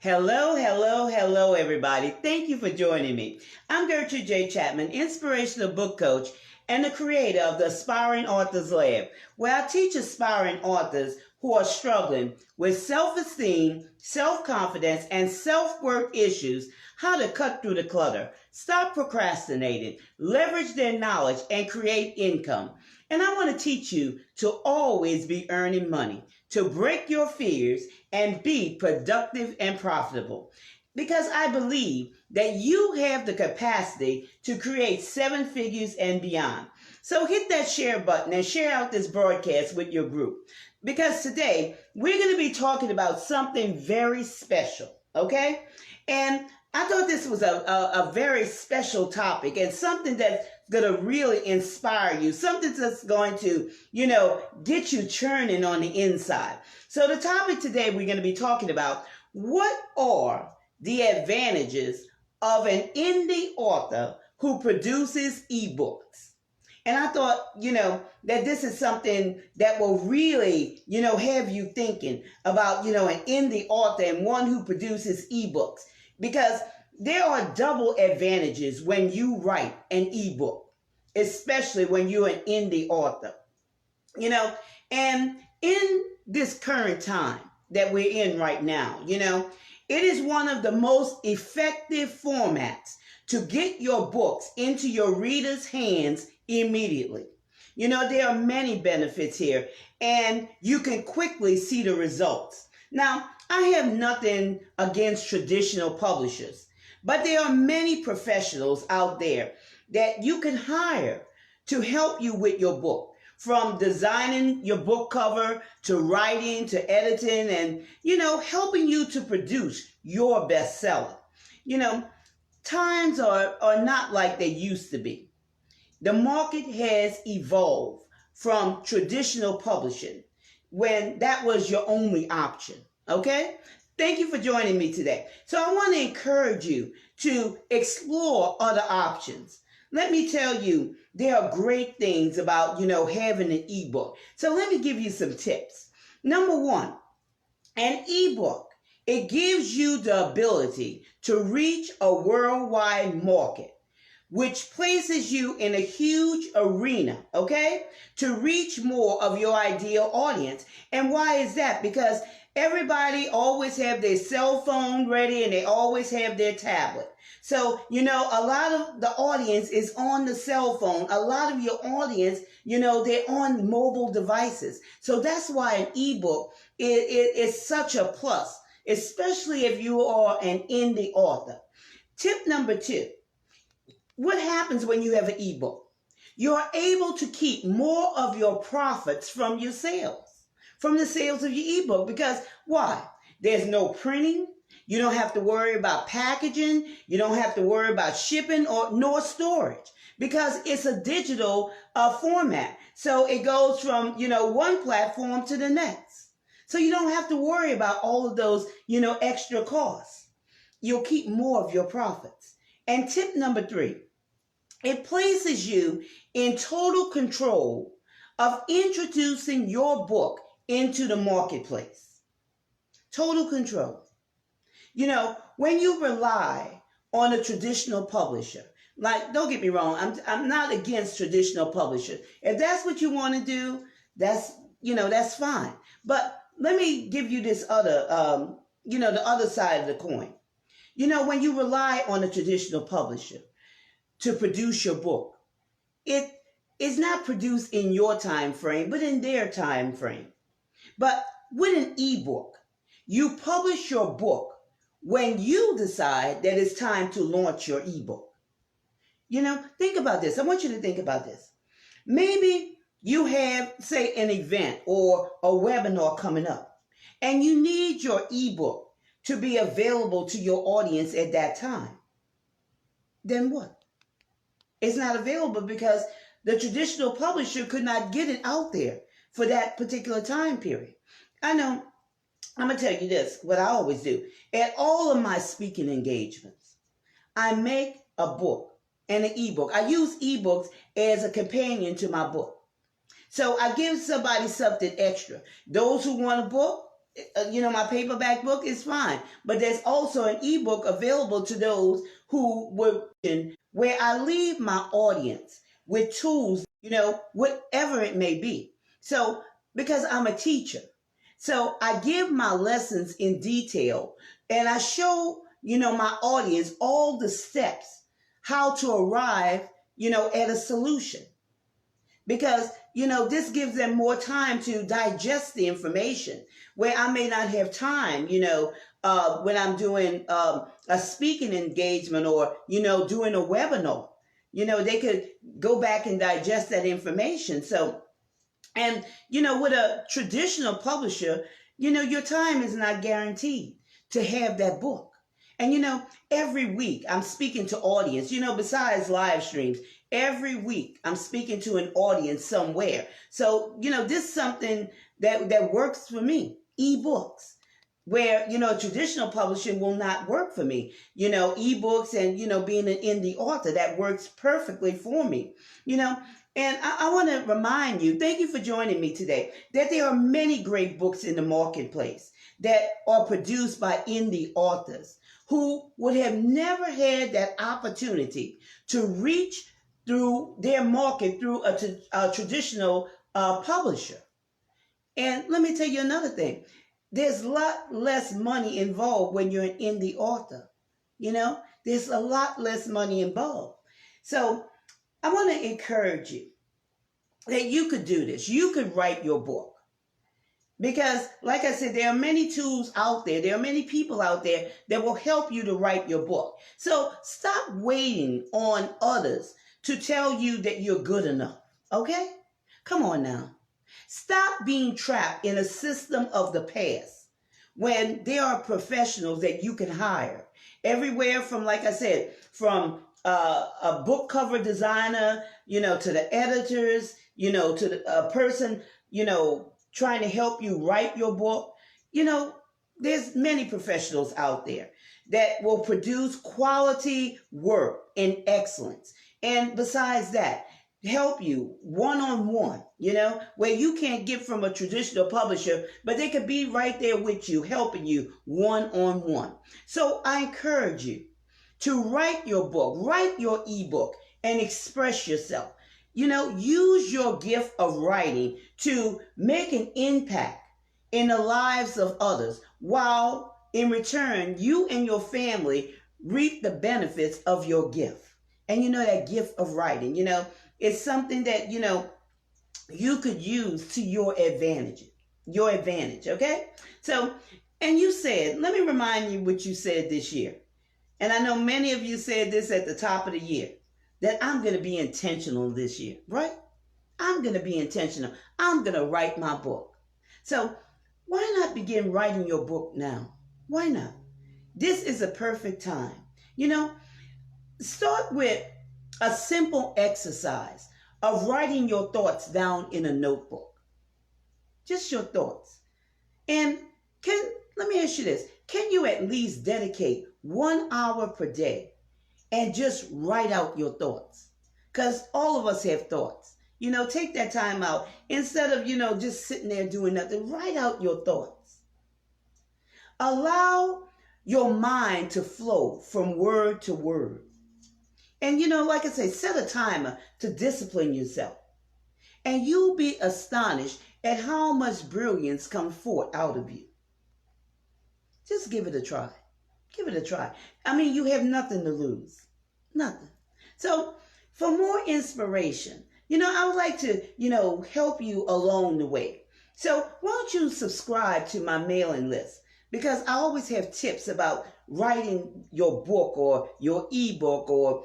Hello, hello, hello, everybody. Thank you for joining me. I'm Gertrude Chapman, inspirational book coach and the creator of the Aspiring Authors Lab, where I teach aspiring authors who are struggling with self-esteem, self-confidence, and self-worth issues how to cut through the clutter, stop procrastinating, leverage their knowledge, and create income. And I want to teach you to always be earning money, to break your fears and be productive and profitable. Because I believe that you have the capacity to create seven figures and beyond. So hit that share button and share out this broadcast with your group. Because today we're going to be talking about something very special, okay? And I thought this was a very special topic and something that's going to really inspire you, something that's going to, get you churning on the inside. So the topic today we're going to be talking about, what are the advantages of an indie author who produces eBooks? And I thought, that this is something that will really, have you thinking about, an indie author and one who produces eBooks. Because there are double advantages when you write an ebook, especially when you're an indie author. And in this current time that we're in right now, it is one of the most effective formats to get your books into your readers' hands immediately. There are many benefits here, and you can quickly see the results. Now, I have nothing against traditional publishers, but there are many professionals out there that you can hire to help you with your book, from designing your book cover to writing to editing and, helping you to produce your bestseller. Times are not like they used to be. The market has evolved from traditional publishing when that was your only option. Okay? Thank you for joining me today. So I want to encourage you to explore other options. Let me tell you, there are great things about, having an ebook. So let me give you some tips. Number one, an ebook, it gives you the ability to reach a worldwide market, which places you in a huge arena, okay, to reach more of your ideal audience. And why is that? Because everybody always have their cell phone ready and they always have their tablet. So, a lot of the audience is on the cell phone. A lot of your audience, they're on mobile devices. So that's why an ebook is such a plus, especially if you are an indie author. Tip number two, what happens when you have an ebook? You're able to keep more of your profits from your sales, from the sales of your ebook. Because why? There's no printing. You don't have to worry about packaging. You don't have to worry about shipping nor storage, because it's a digital format. So it goes from, one platform to the next. So you don't have to worry about all of those, extra costs. You'll keep more of your profits. And tip number three, it places you in total control of introducing your book into the marketplace. Total control. When you rely on a traditional publisher, like, don't get me wrong, I'm not against traditional publishers. If that's what you want to do, that's fine. But let me give you this other, the other side of the coin. When you rely on a traditional publisher to produce your book, it is not produced in your time frame, but in their time frame. But with an ebook, you publish your book when you decide that it's time to launch your ebook. Think about this. I want you to think about this. Maybe you have, say, an event or a webinar coming up, and you need your ebook to be available to your audience at that time. Then what? It's not available because the traditional publisher could not get it out there for that particular time period. I know. I'm going to tell you this, what I always do. At all of my speaking engagements, I make a book and an ebook. I use ebooks as a companion to my book. So I give somebody something extra. Those who want a book, my paperback book is fine. But there's also an ebook available to those who would, where I leave my audience with tools, whatever it may be. So, because I'm a teacher, so I give my lessons in detail and I show, my audience all the steps how to arrive, at a solution because this gives them more time to digest the information where I may not have time when I'm doing a speaking engagement or doing a webinar. They could go back and digest that information. So, and with a traditional publisher, your time is not guaranteed to have that book. And every week I'm speaking to audience, besides live streams, every week I'm speaking to an audience somewhere. So, this is something that works for me. eBooks, where, traditional publishing will not work for me. eBooks and, being an indie author, that works perfectly for me. And I want to remind you, thank you for joining me today, that there are many great books in the marketplace that are produced by indie authors who would have never had that opportunity to reach through their market through a traditional publisher. And let me tell you another thing. There's a lot less money involved when you're an indie author. There's a lot less money involved. So I want to encourage you that you could do this. You could write your book. Because, like I said, there are many tools out there. There are many people out there that will help you to write your book. So stop waiting on others to tell you that you're good enough. Okay? Come on now. Stop being trapped in a system of the past when there are professionals that you can hire. Everywhere from, like I said, from a book cover designer, to the editors, to the person, trying to help you write your book. There's many professionals out there that will produce quality work in excellence. And besides that, help you one-on-one, where you can't get from a traditional publisher, but they could be right there with you, helping you one-on-one. So I encourage you to write your book, write your ebook, and express yourself. Use your gift of writing to make an impact in the lives of others, while in return, you and your family reap the benefits of your gift. And that gift of writing, it's something that, you could use to your advantage, okay? So, and you said, let me remind you what you said this year. And I know many of you said this at the top of the year, that I'm going to be intentional this year, right? I'm going to be intentional. I'm going to write my book. So why not begin writing your book now? Why not? This is a perfect time. Start with a simple exercise of writing your thoughts down in a notebook. Just your thoughts. And let me ask you this. Can you at least dedicate 1 hour per day and just write out your thoughts? Because all of us have thoughts. Take that time out. Instead of, just sitting there doing nothing, write out your thoughts. Allow your mind to flow from word to word. And, like I say, set a timer to discipline yourself. And you'll be astonished at how much brilliance comes forth out of you. Just give it a try. Give it a try. I mean, you have nothing to lose. Nothing. So, for more inspiration, I would like to, help you along the way. So, why don't you subscribe to my mailing list? Because I always have tips about writing your book or your ebook or,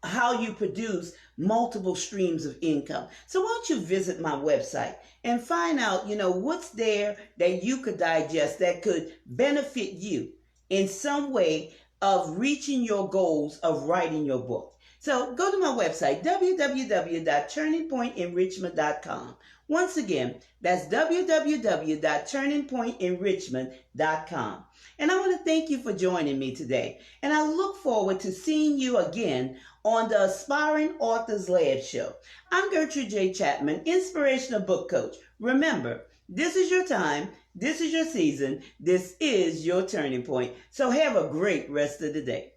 how you produce multiple streams of income. So why don't you visit my website and find out, what's there that you could digest that could benefit you in some way of reaching your goals of writing your book. So go to my website, www.turningpointenrichment.com. Once again, that's www.turningpointenrichment.com. And I want to thank you for joining me today. And I look forward to seeing you again on the Aspiring Authors Lab Show. I'm Gertrude J. Chapman, Inspirational Book Coach. Remember, This is your time. This is your season. This is your turning point. So have a great rest of the day.